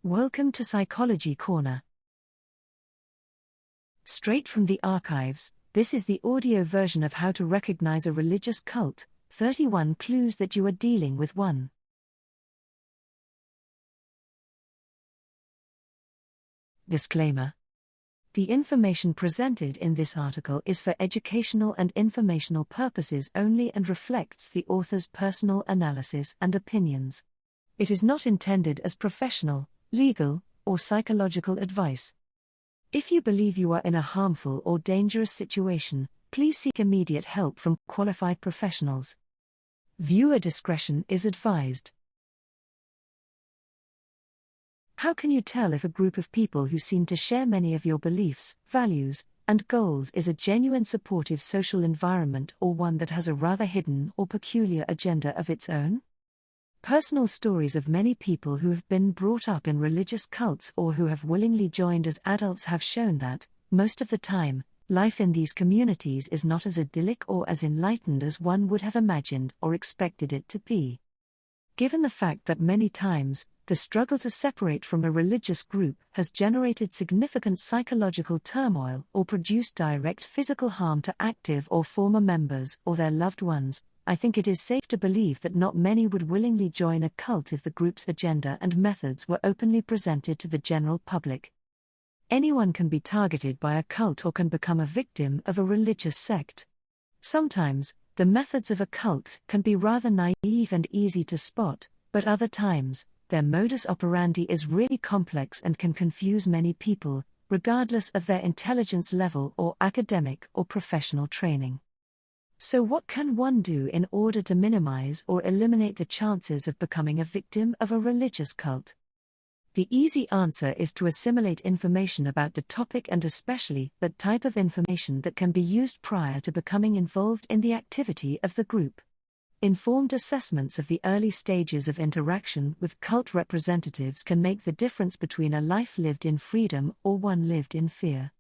Welcome to Psychology Corner. Straight from the archives, this is the audio version of How to Recognize a Religious Cult, 31 Clues that you are dealing with one. Disclaimer. The information presented in this article is for educational and informational purposes only and reflects the author's personal analysis and opinions. It is not intended as professional, legal, or psychological advice. If you believe you are in a harmful or dangerous situation, please seek immediate help from qualified professionals. Viewer discretion is advised. How can you tell if a group of people who seem to share many of your beliefs, values, and goals is a genuine supportive social environment or one that has a rather hidden or peculiar agenda of its own? Personal stories of many people who have been brought up in religious cults or who have willingly joined as adults have shown that, most of the time, life in these communities is not as idyllic or as enlightened as one would have imagined or expected it to be. Given the fact that many times, the struggle to separate from a religious group has generated significant psychological turmoil or produced direct physical harm to active or former members or their loved ones, I think it is safe to believe that not many would willingly join a cult if the group's agenda and methods were openly presented to the general public. Anyone can be targeted by a cult or can become a victim of a religious sect. Sometimes, the methods of a cult can be rather naive and easy to spot, but other times, their modus operandi is really complex and can confuse many people, regardless of their intelligence level or academic or professional training. So what can one do in order to minimize or eliminate the chances of becoming a victim of a religious cult? The easy answer is to assimilate information about the topic and especially that type of information that can be used prior to becoming involved in the activity of the group. Informed assessments of the early stages of interaction with cult representatives can make the difference between a life lived in freedom or one lived in fear.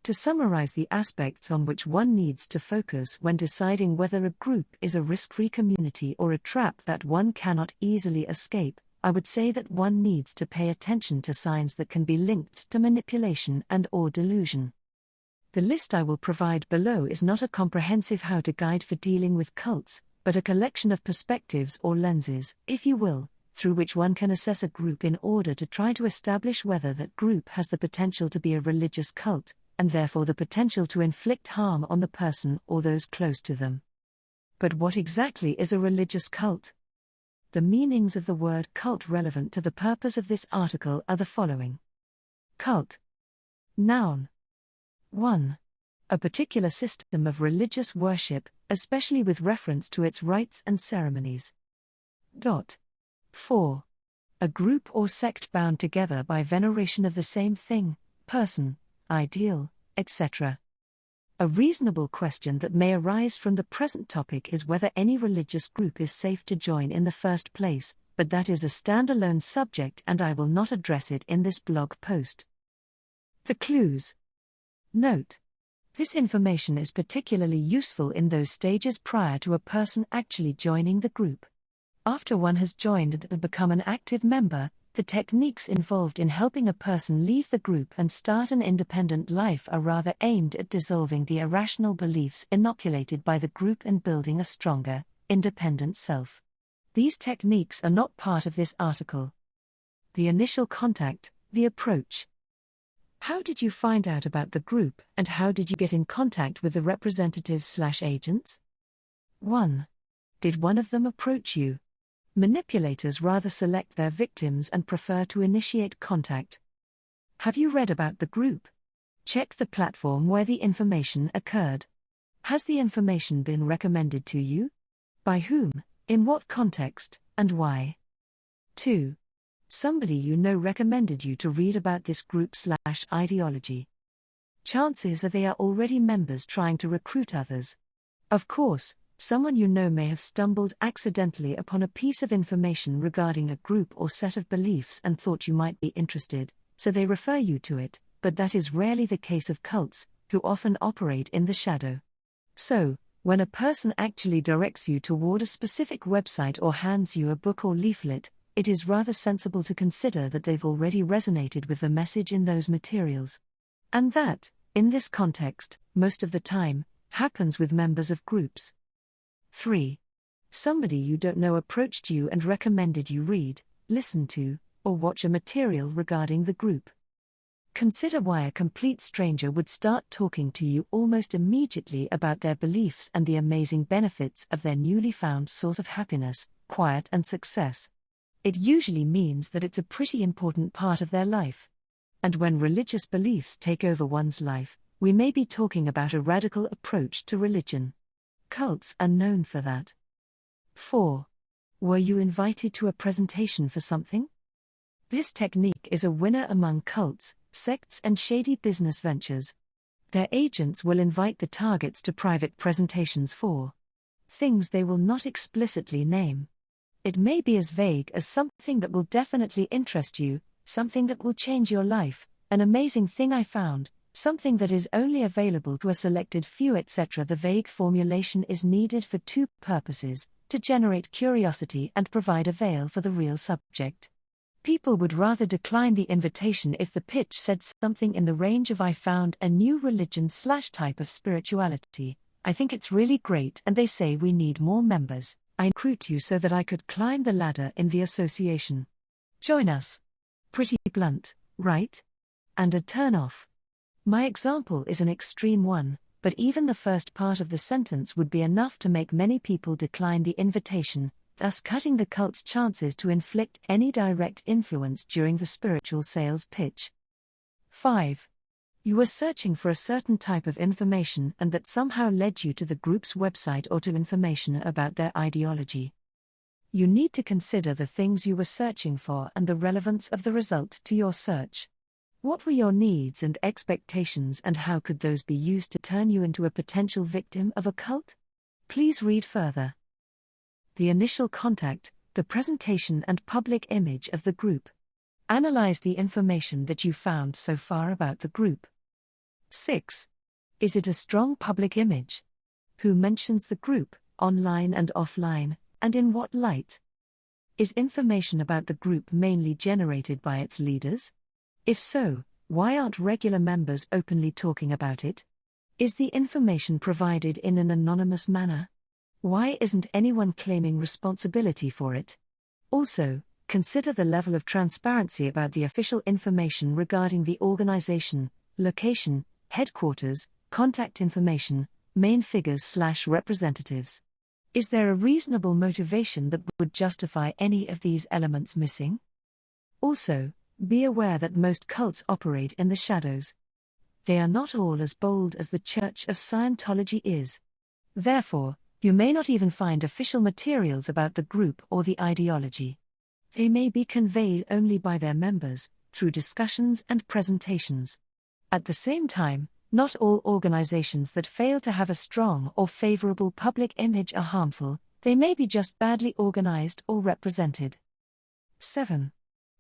To summarize the aspects on which one needs to focus when deciding whether a group is a risk-free community or a trap that one cannot easily escape, I would say that one needs to pay attention to signs that can be linked to manipulation and/or delusion. The list I will provide below is not a comprehensive how-to guide for dealing with cults, but a collection of perspectives or lenses, if you will, through which one can assess a group in order to try to establish whether that group has the potential to be a religious cult, and therefore the potential to inflict harm on the person or those close to them. But what exactly is a religious cult? The meanings of the word cult relevant to the purpose of this article are the following. Cult. Noun. 1. A particular system of religious worship, especially with reference to its rites and ceremonies. 4. A group or sect bound together by veneration of the same thing, person, ideal, etc. A reasonable question that may arise from the present topic is whether any religious group is safe to join in the first place, but that is a standalone subject and I will not address it in this blog post. The clues. Note: this information is particularly useful in those stages prior to a person actually joining the group. After one has joined and become an active member, the techniques involved in helping a person leave the group and start an independent life are rather aimed at dissolving the irrational beliefs inoculated by the group and building a stronger, independent self. These techniques are not part of this article. The initial contact, the approach. How did you find out about the group and how did you get in contact with the representatives/agents? 1. Did one of them approach you? Manipulators rather select their victims and prefer to initiate contact. Have you read about the group? Check the platform where the information occurred. Has the information been recommended to you? By whom, in what context, and why? 2. Somebody you know recommended you to read about this group/ideology. Chances are they are already members trying to recruit others. Of course, someone you know may have stumbled accidentally upon a piece of information regarding a group or set of beliefs and thought you might be interested, so they refer you to it, but that is rarely the case of cults, who often operate in the shadow. So, when a person actually directs you toward a specific website or hands you a book or leaflet, it is rather sensible to consider that they've already resonated with the message in those materials. And that, in this context, most of the time, happens with members of groups. 3. Somebody you don't know approached you and recommended you read, listen to, or watch a material regarding the group. Consider why a complete stranger would start talking to you almost immediately about their beliefs and the amazing benefits of their newly found source of happiness, quiet, and success. It usually means that it's a pretty important part of their life. And when religious beliefs take over one's life, we may be talking about a radical approach to religion. Cults are known for that. 4. Were you invited to a presentation for something? This technique is a winner among cults, sects, and shady business ventures. Their agents will invite the targets to private presentations for things they will not explicitly name. It may be as vague as something that will definitely interest you, something that will change your life, an amazing thing I found, something that is only available to a selected few, etc. The vague formulation is needed for two purposes: to generate curiosity and provide a veil for the real subject. People would rather decline the invitation if the pitch said something in the range of "I found a new religion/type of spirituality. I think it's really great and they say we need more members. I recruit you so that I could climb the ladder in the association. Join us." Pretty blunt, right? And a turn-off. My example is an extreme one, but even the first part of the sentence would be enough to make many people decline the invitation, thus cutting the cult's chances to inflict any direct influence during the spiritual sales pitch. 5. You were searching for a certain type of information and that somehow led you to the group's website or to information about their ideology. You need to consider the things you were searching for and the relevance of the result to your search. What were your needs and expectations, and how could those be used to turn you into a potential victim of a cult? Please read further. The initial contact, the presentation and public image of the group. Analyze the information that you found so far about the group. 6. Is it a strong public image? Who mentions the group, online and offline, and in what light? Is information about the group mainly generated by its leaders? If so, why aren't regular members openly talking about it? Is the information provided in an anonymous manner? Why isn't anyone claiming responsibility for it? Also, consider the level of transparency about the official information regarding the organization, location, headquarters, contact information, main figures/representatives. Is there a reasonable motivation that would justify any of these elements missing? Also, be aware that most cults operate in the shadows. They are not all as bold as the Church of Scientology is. Therefore, you may not even find official materials about the group or the ideology. They may be conveyed only by their members, through discussions and presentations. At the same time, not all organizations that fail to have a strong or favorable public image are harmful, they may be just badly organized or represented. 7.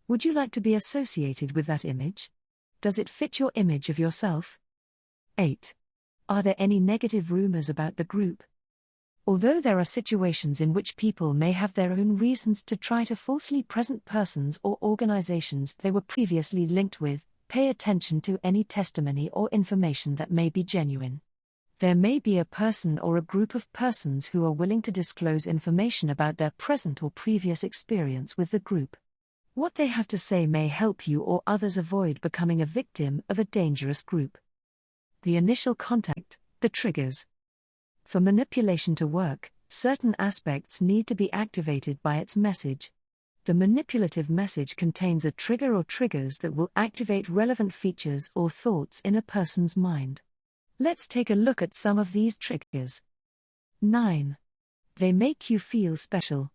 Would you like to be associated with that image? Does it fit your image of yourself? 8. Are there any negative rumors about the group? Although there are situations in which people may have their own reasons to try to falsely present persons or organizations they were previously linked with, pay attention to any testimony or information that may be genuine. There may be a person or a group of persons who are willing to disclose information about their present or previous experience with the group. What they have to say may help you or others avoid becoming a victim of a dangerous group. The initial contact, the triggers. For manipulation to work, certain aspects need to be activated by its message. The manipulative message contains a trigger or triggers that will activate relevant features or thoughts in a person's mind. Let's take a look at some of these triggers. 9. They make you feel special.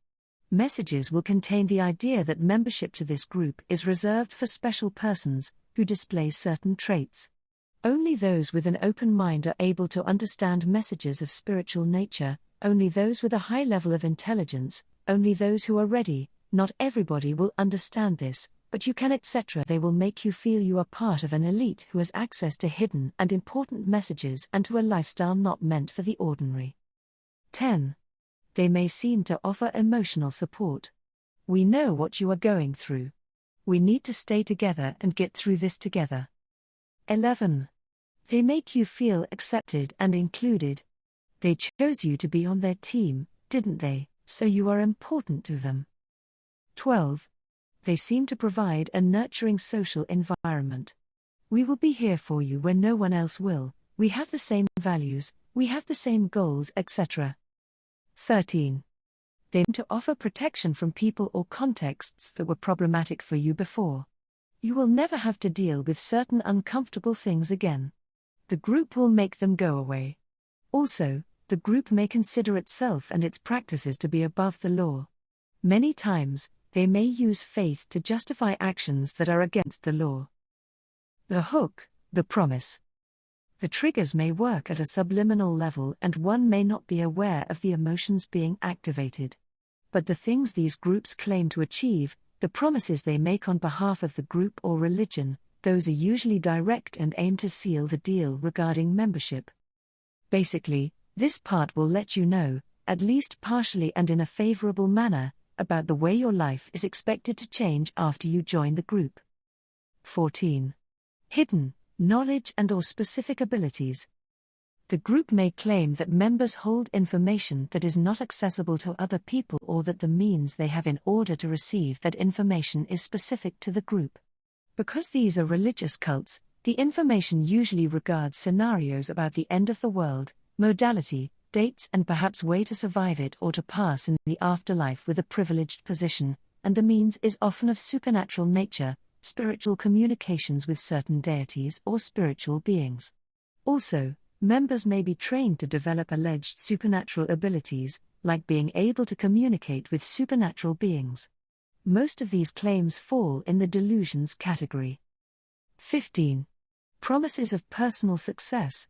Messages will contain the idea that membership to this group is reserved for special persons who display certain traits. Only those with an open mind are able to understand messages of spiritual nature, only those with a high level of intelligence, only those who are ready. Not everybody will understand this, but you can, etc. They will make you feel you are part of an elite who has access to hidden and important messages and to a lifestyle not meant for the ordinary. 10. They may seem to offer emotional support. We know what you are going through. We need to stay together and get through this together. 11. They make you feel accepted and included. They chose you to be on their team, didn't they, so you are important to them. 12. They seem to provide a nurturing social environment. We will be here for you when no one else will, we have the same values, we have the same goals, etc. 13. They aim to offer protection from people or contexts that were problematic for you before. You will never have to deal with certain uncomfortable things again. The group will make them go away. Also, the group may consider itself and its practices to be above the law. Many times, they may use faith to justify actions that are against the law. The hook, the promise. The triggers may work at a subliminal level and one may not be aware of the emotions being activated. But the things these groups claim to achieve, the promises they make on behalf of the group or religion, those are usually direct and aim to seal the deal regarding membership. Basically, this part will let you know, at least partially and in a favorable manner, about the way your life is expected to change after you join the group. 14. Hidden knowledge and/or specific abilities. The group may claim that members hold information that is not accessible to other people or that the means they have in order to receive that information is specific to the group. Because these are religious cults, the information usually regards scenarios about the end of the world, modality, dates and perhaps way to survive it or to pass in the afterlife with a privileged position, and the means is often of supernatural nature, spiritual communications with certain deities or spiritual beings. Also, members may be trained to develop alleged supernatural abilities, like being able to communicate with supernatural beings. Most of these claims fall in the delusions category. 15. Promises of personal success.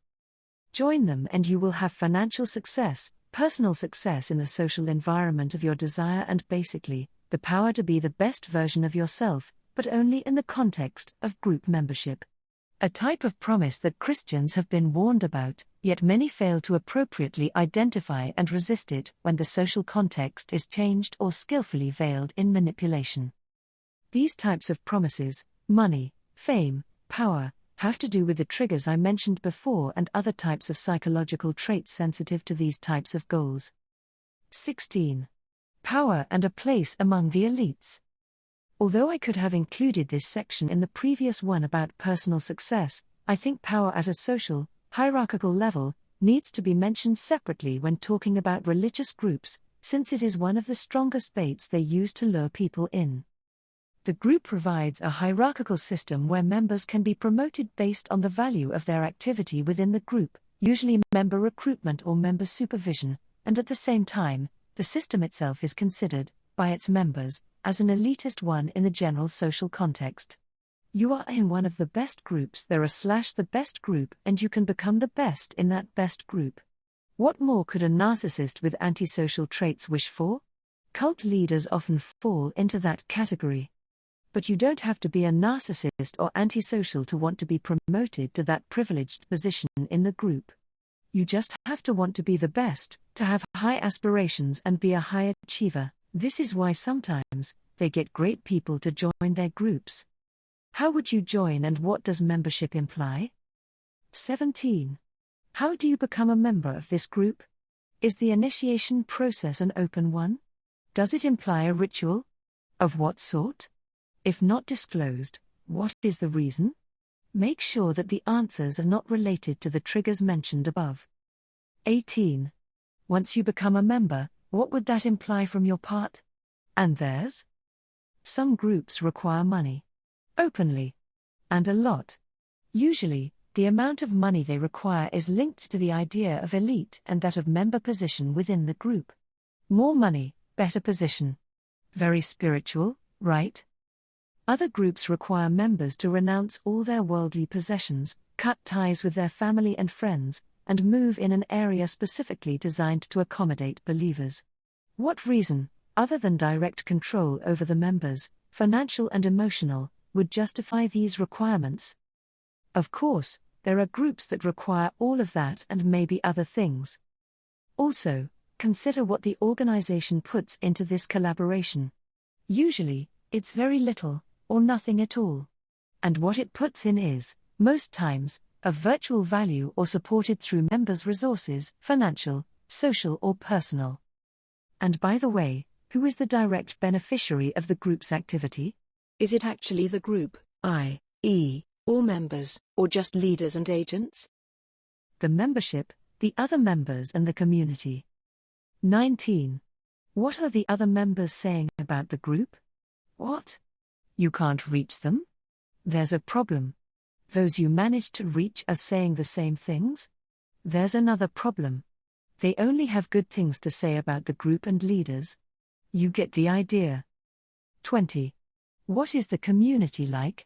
Join them and you will have financial success, personal success in the social environment of your desire and basically, the power to be the best version of yourself, but only in the context of group membership. A type of promise that Christians have been warned about, yet many fail to appropriately identify and resist it when the social context is changed or skillfully veiled in manipulation. These types of promises, money, fame, power, have to do with the triggers I mentioned before and other types of psychological traits sensitive to these types of goals. 16. Power and a place among the elites. Although I could have included this section in the previous one about personal success, I think power at a social, hierarchical level needs to be mentioned separately when talking about religious groups, since it is one of the strongest baits they use to lure people in. The group provides a hierarchical system where members can be promoted based on the value of their activity within the group, usually member recruitment or member supervision, and at the same time, the system itself is considered, by its members, as an elitist one in the general social context. You are in one of the best groups there are / the best group and you can become the best in that best group. What more could a narcissist with antisocial traits wish for? Cult leaders often fall into that category. But you don't have to be a narcissist or antisocial to want to be promoted to that privileged position in the group. You just have to want to be the best, to have high aspirations and be a high achiever. This is why sometimes, they get great people to join their groups. How would you join and what does membership imply? 17. How do you become a member of this group? Is the initiation process an open one? Does it imply a ritual? Of what sort? If not disclosed, what is the reason? Make sure that the answers are not related to the triggers mentioned above. 18. Once you become a member, what would that imply from your part? And theirs? Some groups require money. Openly. And a lot. Usually, the amount of money they require is linked to the idea of elite and that of member position within the group. More money, better position. Very spiritual, right? Other groups require members to renounce all their worldly possessions, cut ties with their family and friends, and move in an area specifically designed to accommodate believers. What reason, other than direct control over the members, financial and emotional, would justify these requirements? Of course, there are groups that require all of that and maybe other things. Also, consider what the organization puts into this collaboration. Usually, it's very little, or nothing at all. And what it puts in is, most times, of virtual value or supported through members' resources, financial, social or personal. And by the way, who is the direct beneficiary of the group's activity? Is it actually the group, i.e., all members, or just leaders and agents? The membership, the other members and the community. 19. What are the other members saying about the group? What? You can't reach them? There's a problem. Those you managed to reach are saying the same things? There's another problem. They only have good things to say about the group and leaders. You get the idea. 20. What is the community like?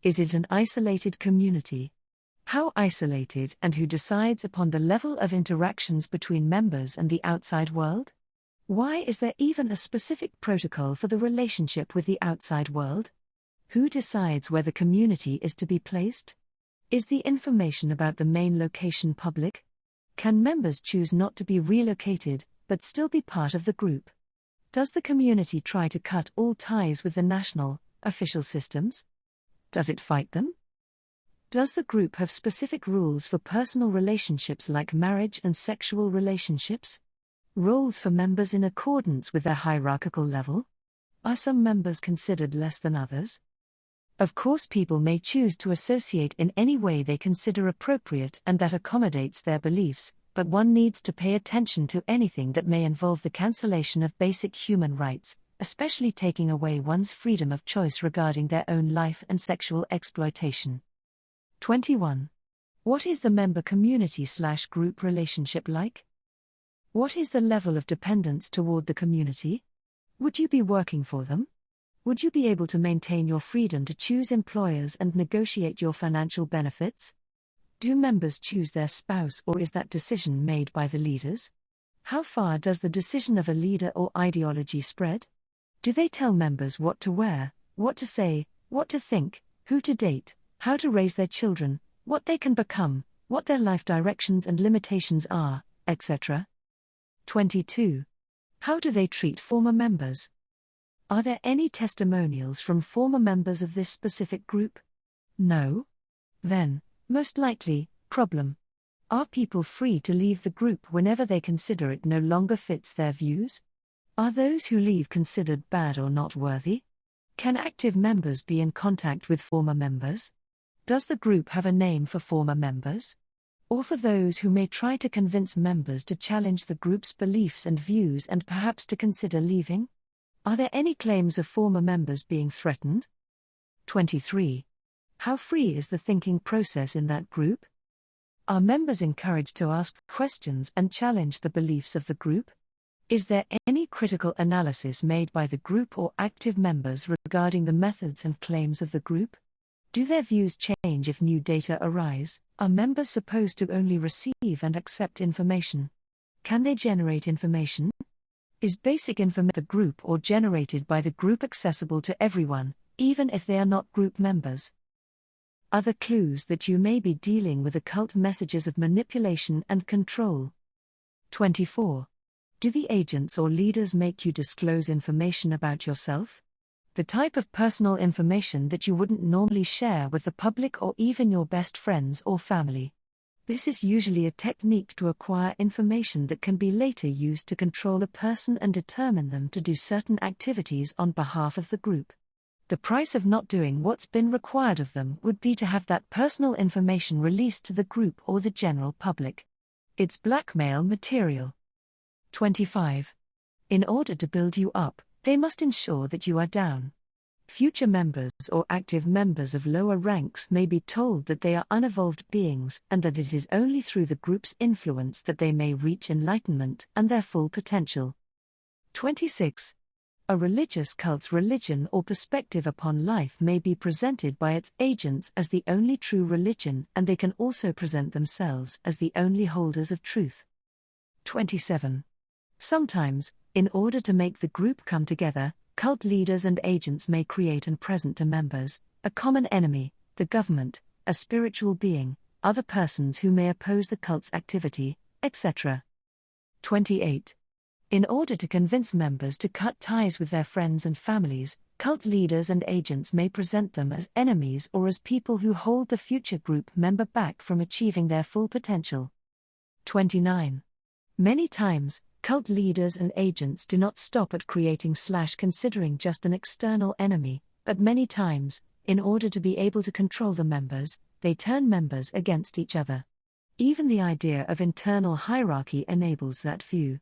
Is it an isolated community? How isolated, and who decides upon the level of interactions between members and the outside world? Why is there even a specific protocol for the relationship with the outside world? Who decides where the community is to be placed? Is the information about the main location public? Can members choose not to be relocated, but still be part of the group? Does the community try to cut all ties with the national, official systems? Does it fight them? Does the group have specific rules for personal relationships like marriage and sexual relationships? Roles for members in accordance with their hierarchical level? Are some members considered less than others? Of course, people may choose to associate in any way they consider appropriate and that accommodates their beliefs, but one needs to pay attention to anything that may involve the cancellation of basic human rights, especially taking away one's freedom of choice regarding their own life and sexual exploitation. 21. What is the member community/group relationship like? What is the level of dependence toward the community? Would you be working for them? Would you be able to maintain your freedom to choose employers and negotiate your financial benefits? Do members choose their spouse, or is that decision made by the leaders? How far does the decision of a leader or ideology spread? Do they tell members what to wear, what to say, what to think, who to date, how to raise their children, what they can become, what their life directions and limitations are, etc.? 22. How do they treat former members? Are there any testimonials from former members of this specific group? No? Then, most likely, problem. Are people free to leave the group whenever they consider it no longer fits their views? Are those who leave considered bad or not worthy? Can active members be in contact with former members? Does the group have a name for former members? Or for those who may try to convince members to challenge the group's beliefs and views and perhaps to consider leaving? Are there any claims of former members being threatened? 23. How free is the thinking process in that group? Are members encouraged to ask questions and challenge the beliefs of the group? Is there any critical analysis made by the group or active members regarding the methods and claims of the group? Do their views change if new data arise? Are members supposed to only receive and accept information? Can they generate information? Is basic information the group or generated by the group accessible to everyone, even if they are not group members? Other clues that you may be dealing with occult messages of manipulation and control. 24. Do the agents or leaders make you disclose information about yourself? The type of personal information that you wouldn't normally share with the public or even your best friends or family. This is usually a technique to acquire information that can be later used to control a person and determine them to do certain activities on behalf of the group. The price of not doing what's been required of them would be to have that personal information released to the group or the general public. It's blackmail material. 25. In order to build you up, they must ensure that you are down. Future members or active members of lower ranks may be told that they are unevolved beings and that it is only through the group's influence that they may reach enlightenment and their full potential. 26. A religious cult's religion or perspective upon life may be presented by its agents as the only true religion, and they can also present themselves as the only holders of truth. 27. Sometimes, in order to make the group come together, cult leaders and agents may create and present to members a common enemy, the government, a spiritual being, other persons who may oppose the cult's activity, etc. 28. In order to convince members to cut ties with their friends and families, cult leaders and agents may present them as enemies or as people who hold the future group member back from achieving their full potential. 29. Many times, cult leaders and agents do not stop at creating/considering just an external enemy, but many times, in order to be able to control the members, they turn members against each other. Even the idea of internal hierarchy enables that view.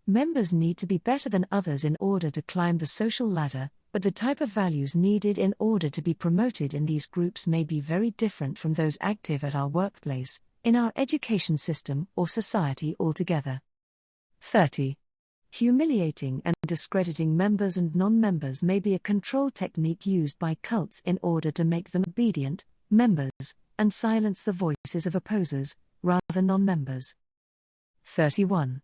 Members need to be better than others in order to climb the social ladder, but the type of values needed in order to be promoted in these groups may be very different from those active at our workplace, in our education system, or society altogether. 30. Humiliating and discrediting members and non-members may be a control technique used by cults in order to make them obedient members and silence the voices of opposers, rather non-members. 31.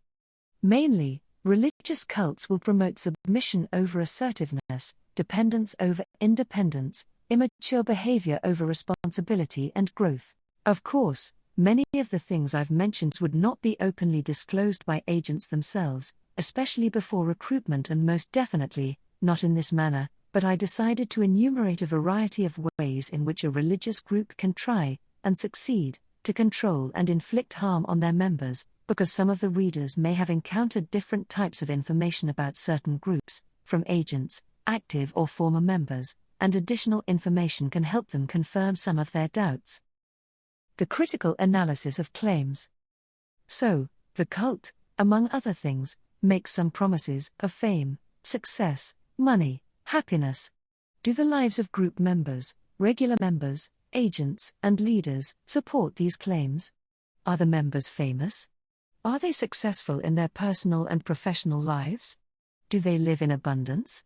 Mainly, religious cults will promote submission over assertiveness, dependence over independence, immature behavior over responsibility and growth. Of course, many of the things I've mentioned would not be openly disclosed by agents themselves, especially before recruitment, and most definitely, not in this manner, but I decided to enumerate a variety of ways in which a religious group can try, and succeed, to control and inflict harm on their members, because some of the readers may have encountered different types of information about certain groups, from agents, active or former members, and additional information can help them confirm some of their doubts. The critical analysis of claims. So, the cult, among other things, makes some promises of fame, success, money, happiness. Do the lives of group members, regular members, agents, and leaders support these claims? Are the members famous? Are they successful in their personal and professional lives? Do they live in abundance?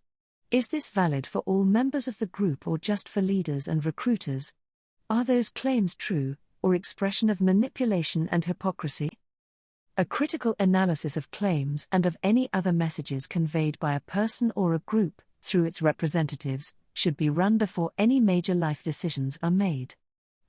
Is this valid for all members of the group or just for leaders and recruiters? Are those claims true, or expression of manipulation and hypocrisy? A critical analysis of claims and of any other messages conveyed by a person or a group, through its representatives, should be run before any major life decisions are made.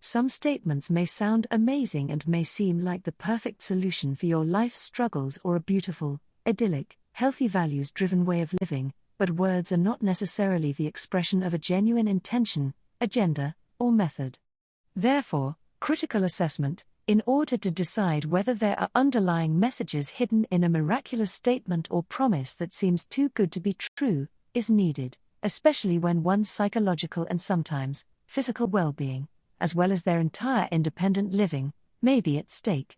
Some statements may sound amazing and may seem like the perfect solution for your life's struggles or a beautiful, idyllic, healthy values-driven way of living, but words are not necessarily the expression of a genuine intention, agenda, or method. Therefore, critical assessment, in order to decide whether there are underlying messages hidden in a miraculous statement or promise that seems too good to be true, is needed, especially when one's psychological and sometimes physical well-being, as well as their entire independent living, may be at stake.